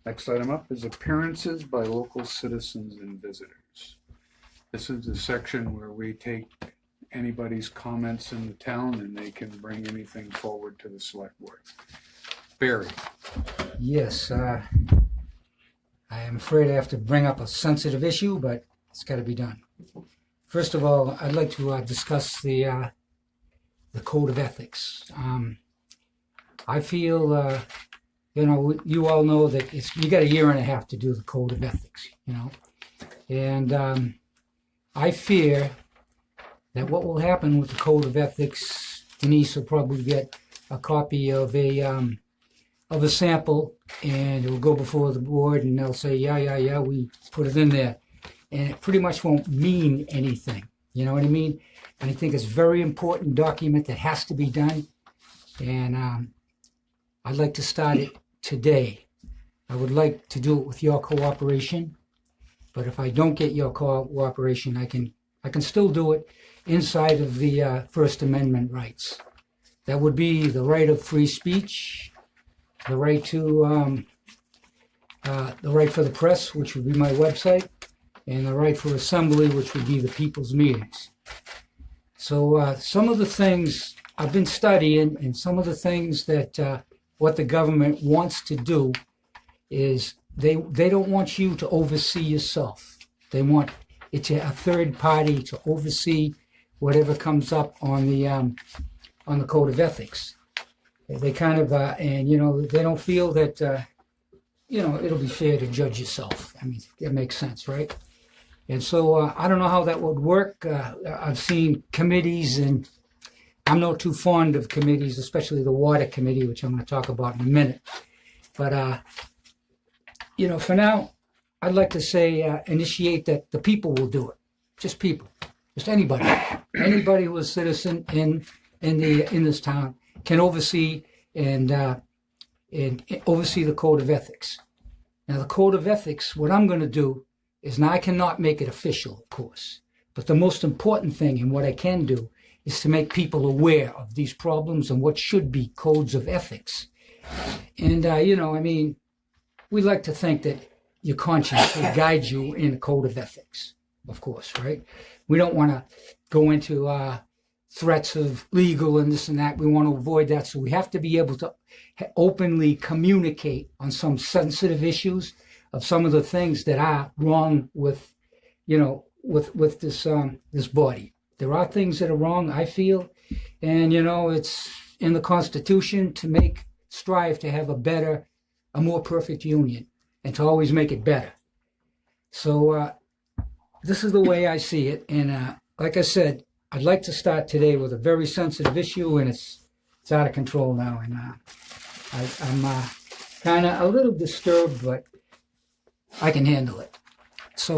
Next item up is appearances by local citizens and visitors. This is the section where we take anybody's comments in the town and they can bring anything forward to the select board. Barry. Yes, I am afraid I have to bring up a sensitive issue, but it's got to be done. First of all, I'd like to discuss the code of ethics. I feel, you all know that you got a year and a half to do the code of ethics, and I fear that what will happen with the code of ethics, Denise will probably get a copy of a sample, and it will go before the board, and they'll say, yeah, we put it in there. And it pretty much won't mean anything. You know what I mean? And I think it's a very important document that has to be done. And I'd like to start it today. I would like to do it with your cooperation. But if I don't get your cooperation, I can still do it inside of the First Amendment rights. That would be the right of free speech, the right to the right for the press, which would be my website, and the right for assembly, which would be the people's meetings. So some of the things I've been studying, and some of the things that what the government wants to do is they don't want you to oversee yourself. They want it's a third party to oversee whatever comes up on the code of ethics. They kind of they don't feel that it'll be fair to judge yourself. I mean, it makes sense, right? And so I don't know how that would work. I've seen committees, and I'm not too fond of committees, especially the water committee, which I'm going to talk about in a minute. But for now, I'd like to say initiate that the people will do it. Just people, just anybody who is a citizen in this town can oversee and oversee the code of ethics. Now, the code of ethics, what I'm going to do is, now I cannot make it official, of course, but the most important thing and what I can do is to make people aware of these problems and what should be codes of ethics. And, we like to think that your conscience will guide you in a code of ethics, of course, right? We don't want to go into threats of legal and this and that. We want to avoid that. So we have to be able to openly communicate on some sensitive issues of some of the things that are wrong with this body. There are things that are wrong, I feel, and it's in the Constitution to strive to have a more perfect union, and to always make it better. So this is the way I see it, and like I said, I'd like to start today with a very sensitive issue, and it's out of control now, and I'm kind of a little disturbed, but I can handle it. So,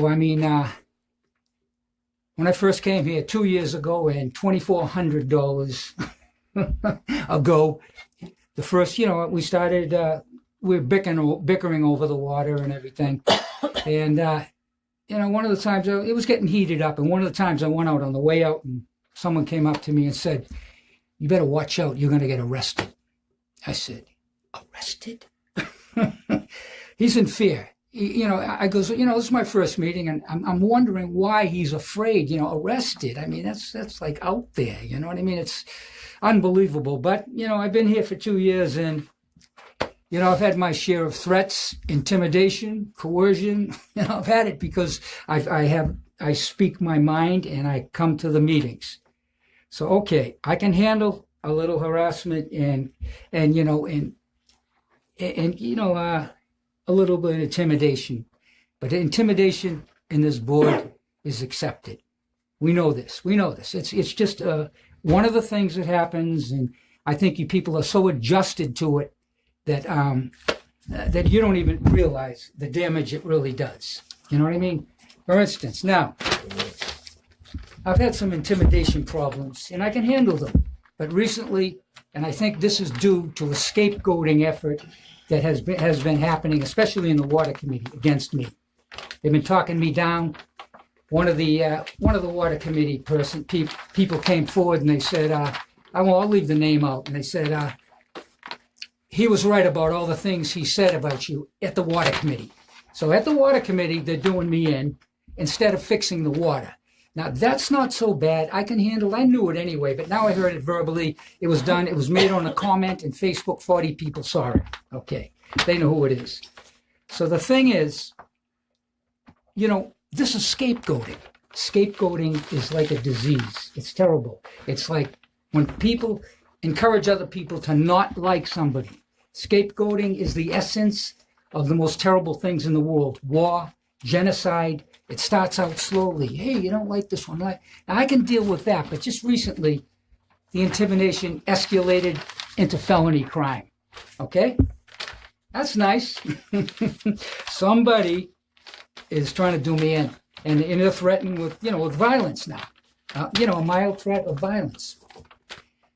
when I first came here 2 years ago and $2,400 ago, the first, we started, we were bickering over the water and everything. And, one of the times it was getting heated up. And one of the times I went out on the way out, and someone came up to me and said, "You better watch out. You're going to get arrested." I said, "Arrested?" He's in fear. I goes, this is my first meeting, and I'm wondering why he's afraid, arrested. I mean, that's like out there, you know what I mean? It's unbelievable. But, I've been here for 2 years, and, I've had my share of threats, intimidation, coercion. I've had it because I speak my mind and I come to the meetings. So, okay, I can handle a little harassment and a little bit of intimidation, but intimidation in this board is accepted. We know this. It's just one of the things that happens, and I think you people are so adjusted to it that that you don't even realize the damage it really does. You know what I mean? For instance, now I've had some intimidation problems, and I can handle them. But recently, and I think this is due to a scapegoating effort that has been happening, especially in the water committee, against me. They've been talking me down. One of the water committee people came forward and they said, I'll leave the name out, and they said, he was right about all the things he said about you at the water committee. So at the water committee, they're doing me in instead of fixing the water. Now, that's not so bad. I can handle, I knew it anyway, but now I heard it verbally. It was done. It was made on a comment in Facebook. 40 people saw it. Okay. They know who it is. So the thing is, you know, this is scapegoating. Scapegoating is like a disease. It's terrible. It's like when people encourage other people to not like somebody. Scapegoating is the essence of the most terrible things in the world. War, genocide. It starts out slowly. Hey, you don't like this one. Now, I can deal with that, but just recently, the intimidation escalated into felony crime. Okay? That's nice. Somebody is trying to do me in. And they're threatening with, with violence now. A mild threat of violence.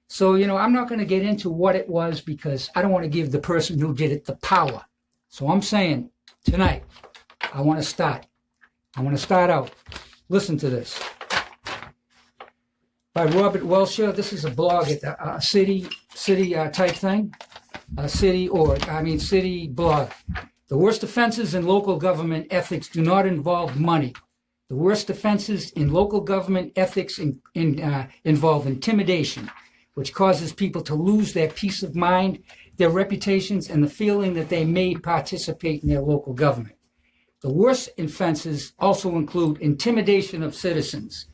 So, I'm not going to get into what it was because I don't want to give the person who did it the power. So I'm saying tonight, I want to start out. Listen to this. By Robert Welsher. This is a blog at a city type thing. City blog. The worst offenses in local government ethics do not involve money. The worst offenses in local government ethics involve intimidation, which causes people to lose their peace of mind, their reputations, and the feeling that they may participate in their local government. The worst offenses also include intimidation of citizens,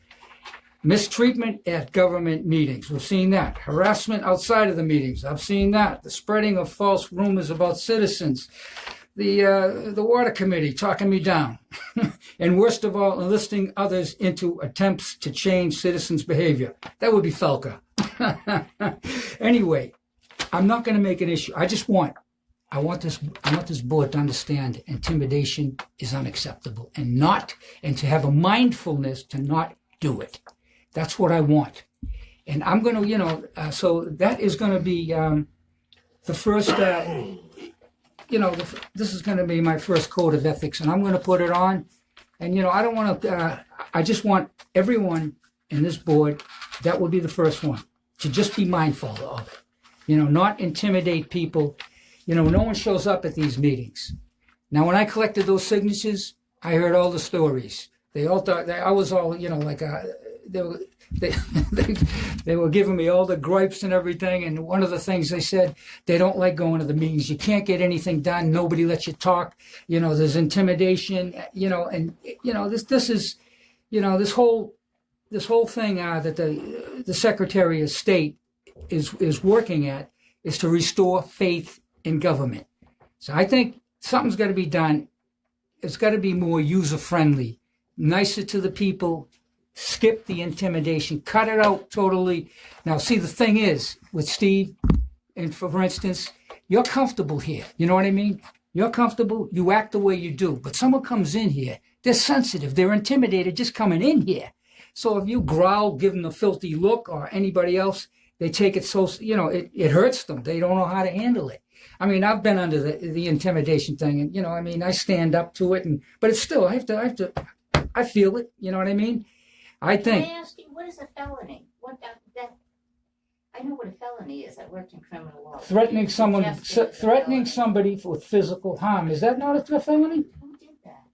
mistreatment at government meetings. We've seen that. Harassment outside of the meetings. I've seen that. The spreading of false rumors about citizens. The water committee talking me down. And worst of all, enlisting others into attempts to change citizens' behavior. That would be Felker. Anyway, I'm not going to make an issue. I want this board to understand intimidation is unacceptable and to have a mindfulness to not do it. That's what I want. And I'm going to, so that is going to be the first, this is going to be my first code of ethics, and I'm going to put it on. And, I don't want to, I just want everyone in this board, that will be the first one, to just be mindful of it. Not intimidate people. No one shows up at these meetings. Now, when I collected those signatures, I heard all the stories. They all thought I was all, they were giving me all the gripes and everything. And one of the things they said, they don't like going to the meetings. You can't get anything done. Nobody lets you talk. There's intimidation. This is, this whole thing that the Secretary of State is working at is to restore faith in government. So I think something's got to be done. It's got to be more user-friendly, nicer to the people, skip the intimidation, cut it out totally. Now, see, the thing is, with Steve, and for instance, you're comfortable here. You know what I mean? You're comfortable, you act the way you do. But someone comes in here, they're sensitive, they're intimidated just coming in here. So if you growl, give them a filthy look, or anybody else, they take it so, it hurts them. They don't know how to handle it. I mean, I've been under the intimidation thing, and I stand up to it, but it's still, I feel it. You know what I mean? I think. Can I ask you, what is a felony? I know what a felony is. I worked in criminal law. Threatening somebody with physical harm. Is that not a felony? Who did that?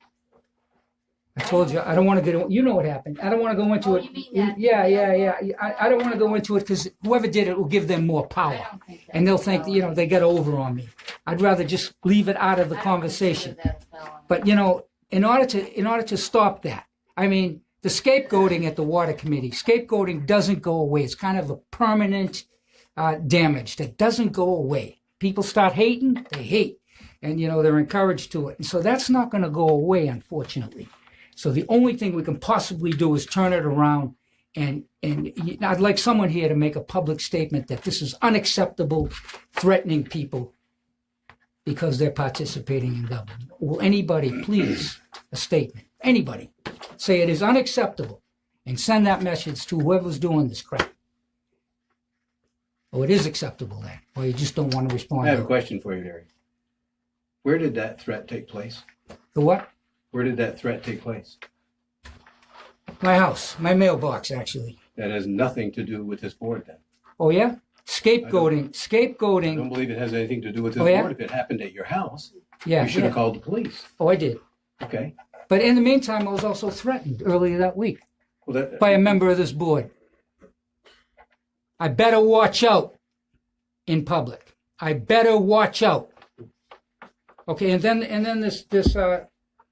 I told you, I don't want to get, you know what happened. I don't want to go into it. You mean that? Yeah. I don't want to go into it because whoever did it will give them more power. I don't think And they'll think, they got over on me. I'd rather just leave it out of the conversation. But, in order to stop that, the scapegoating at the water committee, scapegoating doesn't go away. It's kind of a permanent damage that doesn't go away. People start hating, they hate. And, they're encouraged to it. And so that's not going to go away, unfortunately. So the only thing we can possibly do is turn it around. And I'd like someone here to make a public statement that this is unacceptable, threatening people because they're participating in government. Will anybody, please, a statement? Anybody say it is unacceptable and send that message to whoever's doing this crap. Oh, it is acceptable then, or you just don't want to respond. I have a question for you, Larry. Where did that threat take place? The what? Where did that threat take place? My house, my mailbox, actually. That has nothing to do with this board then. Oh, yeah? Scapegoating. I don't believe it has anything to do with this Oh, yeah? board. If it happened at your house, Yeah, you should yeah. have called the police. Oh, I did. Okay. But in the meantime, I was also threatened earlier that week Well, that, by a member of this board. I better watch out in public. I better watch out. Okay, and then this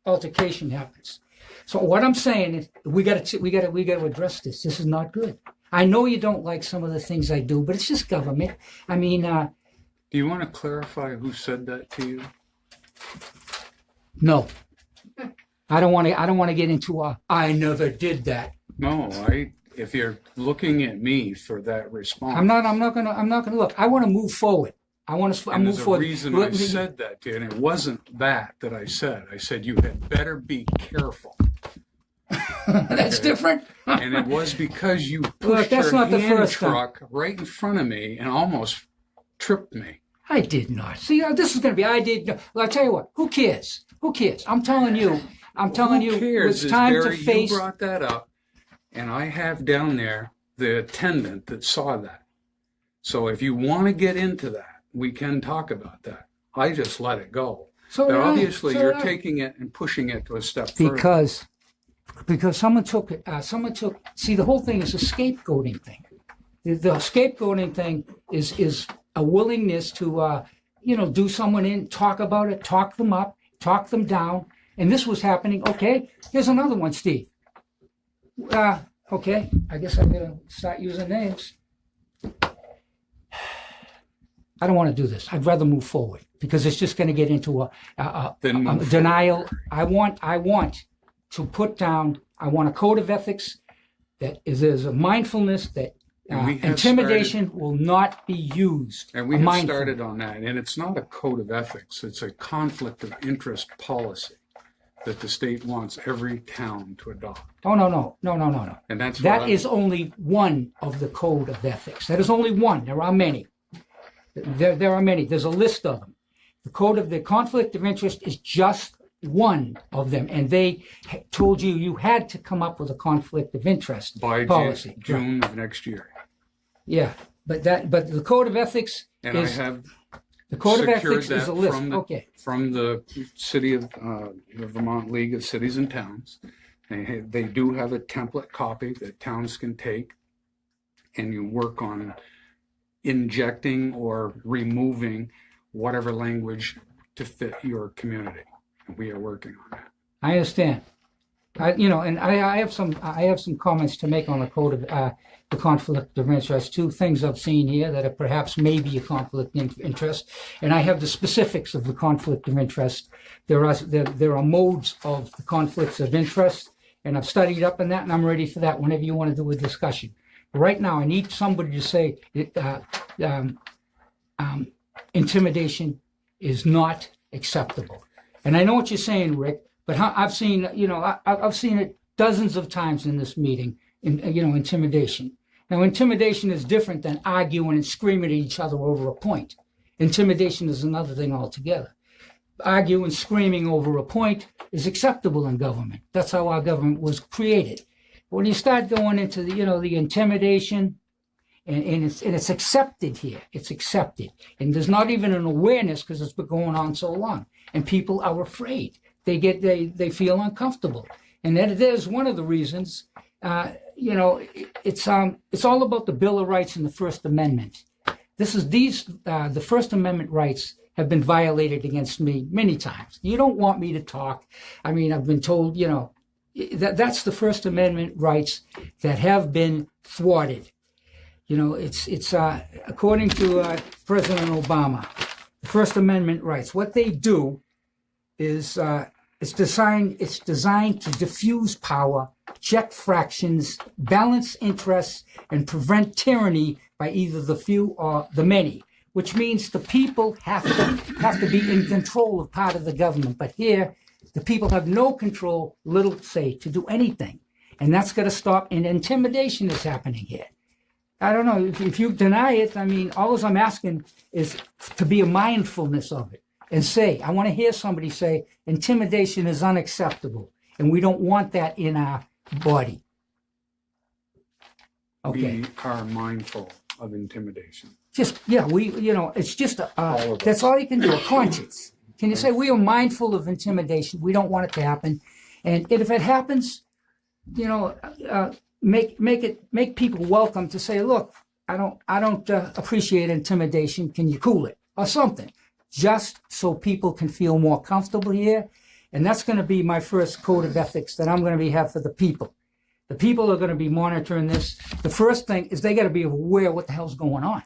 altercation happens. So what I'm saying is we got to address this. This is not good. I know you don't like some of the things I do, but it's just government. I mean, Do you want to clarify who said that to you? no. I don't want to get into I never did that. No, if you're looking at me for that response. I'm not gonna look. I want to move forward. I want to And move there's a forward. reason I said that to you, and it wasn't that I said. I said you had better be careful. That's Okay. different. And it was because you Look, pushed that's your not the hand first time. truck right in front of me and almost tripped me. I did not. See, this is going to be. I did. Well, I tell you what. Who cares? Who cares? I'm telling you. Who cares? It's time Barry, to face. You brought that up, and I have down there the attendant that saw that. So if you want to get into that, we can talk about that. I just let it go. So But did I. obviously, So you're did I. taking it and pushing it to a step further. because someone took it. Someone took. See, the whole thing is a scapegoating thing. The scapegoating thing is a willingness to do someone in, talk about it, talk them up, talk them down. And this was happening. Okay, here's another one, Steve. Okay, I guess I'm going to start using names. I don't want to do this. I'd rather move forward because it's just going to get into a Then move denial. I want to put down. I want a code of ethics that there's a mindfulness that And we have intimidation will not be used. And we A have mindfulness. started on that. And it's not a code of ethics. It's a conflict of interest policy that the state wants every town to adopt. Oh, no. And that's That is only one of the code of ethics. That is only one. There are many. There are many. There's a list of them. The conflict of interest is just one of them. And they told you had to come up with a conflict of interest by policy. June of next year. Yeah. But the code of ethics And is I have the code of secured ethics is that a list. from the, Okay. from the city of the Vermont League of Cities and Towns. They do have a template copy that towns can take, and you work on injecting or removing whatever language to fit your community. And we are working on that. I understand. I have some comments to make on the code of the conflict of interest. Two things I've seen here that are perhaps maybe a conflict of interest, and I have the specifics of the conflict of interest. There are modes of the conflicts of interest, and I've studied up on that, and I'm ready for that whenever you want to do a discussion. But right now, I need somebody to say intimidation is not acceptable. And I know what you're saying, Rick, but I've seen it dozens of times in this meeting, intimidation. Now, intimidation is different than arguing and screaming at each other over a point. Intimidation is another thing altogether. Arguing, screaming over a point is acceptable in government. That's how our government was created. But when you start going into the intimidation, and it's accepted here. It's accepted. And there's not even an awareness because it's been going on so long. And people are afraid. They feel uncomfortable. And that is one of the reasons, it's all about the Bill of Rights and the First Amendment. The First Amendment rights have been violated against me many times. You don't want me to talk. I mean, I've been told, that's the First Amendment rights that have been thwarted. It's according to President Obama, the First Amendment rights. What they do is it's designed to diffuse power, check fractions, balance interests, and prevent tyranny by either the few or the many. Which means the people have to be in control of part of the government. But here, the people have no control, little say, to do anything, and that's got to stop. And intimidation is happening here. I don't know if you deny it. I mean, all I'm asking is to be a mindfulness of it and say, I want to hear somebody say intimidation is unacceptable and we don't want that in our body. Okay. We are mindful of intimidation. Just, yeah, it's just, All of that's all you can do, a conscience. Can you say, we are mindful of intimidation, we don't want it to happen, and if it happens, make people welcome to say, look, I don't appreciate intimidation, can you cool it, or something, just so people can feel more comfortable here, and that's going to be my first code of ethics that I'm going to have for the people. The people are going to be monitoring this. The first thing is they got to be aware what the hell's going on.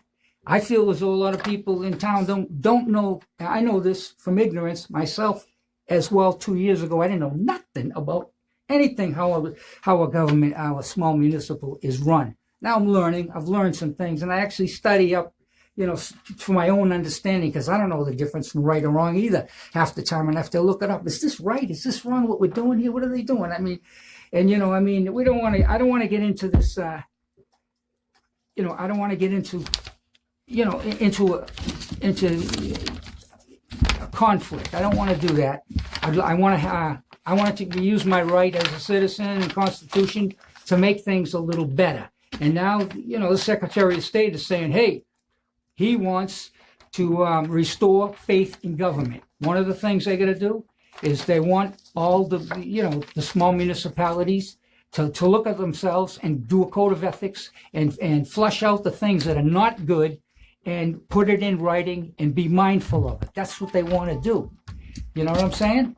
I feel as though a lot of people in town don't know. I know this from ignorance myself as well. 2 years ago, I didn't know nothing about anything, how a government, how a small municipal is run. Now I'm learning. I've learned some things, and I actually study up, for my own understanding, because I don't know the difference from right or wrong either. Half the time I have to look it up. Is this right? Is this wrong? What we're doing here? What are they doing? I mean, we don't want to. I don't want to get into this. I don't want to get into a conflict. I don't want to do that. I want to use my right as a citizen and Constitution to make things a little better. And now, the Secretary of State is saying, hey, he wants to restore faith in government. One of the things they're going to do is they want all the small municipalities to look at themselves and do a code of ethics and flush out the things that are not good and put it in writing and be mindful of it. That's what they want to do. You know what I'm saying?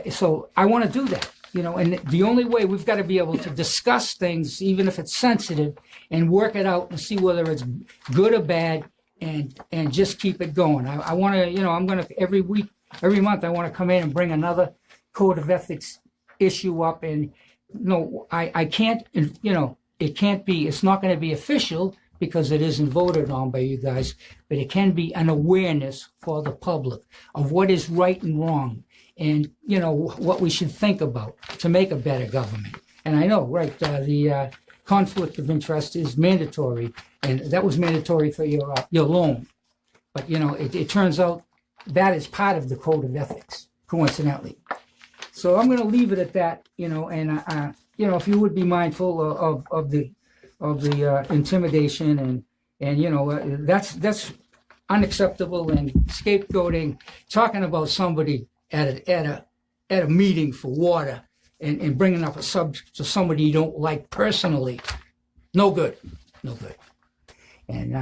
So I want to do that, and the only way, we've got to be able to discuss things, even if it's sensitive, and work it out and see whether it's good or bad, and just keep it going. I want to, I'm going to, every month, I want to come in and bring another code of ethics issue up. And I can't, it can't be, it's not going to be official because it isn't voted on by you guys, but it can be an awareness for the public of what is right and wrong, and what we should think about to make a better government. And I know, right, the conflict of interest is mandatory, and that was mandatory for your loan. But it turns out that is part of the code of ethics, coincidentally. So I'm going to leave it at that, and if you would be mindful of the intimidation and that's unacceptable, and scapegoating, talking about somebody at a meeting for water and bringing up a subject to somebody you don't like personally, no good. And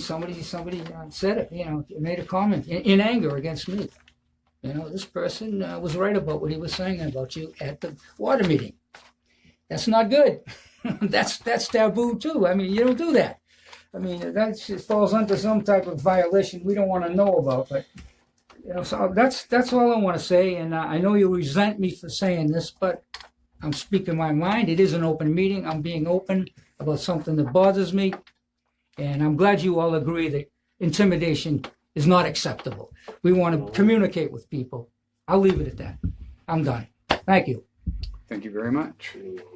somebody said it, made a comment in anger against me. This person was right about what he was saying about you at the water meeting. That's not good. That's taboo too. You don't do that. That falls under some type of violation we don't want to know about. But so that's all I want to say. And I know you resent me for saying this, but I'm speaking my mind. It is an open meeting. I'm being open about something that bothers me, and I'm glad you all agree that intimidation is not acceptable. We want to communicate with people. I'll leave it at that. I'm done. Thank you. Thank you very much.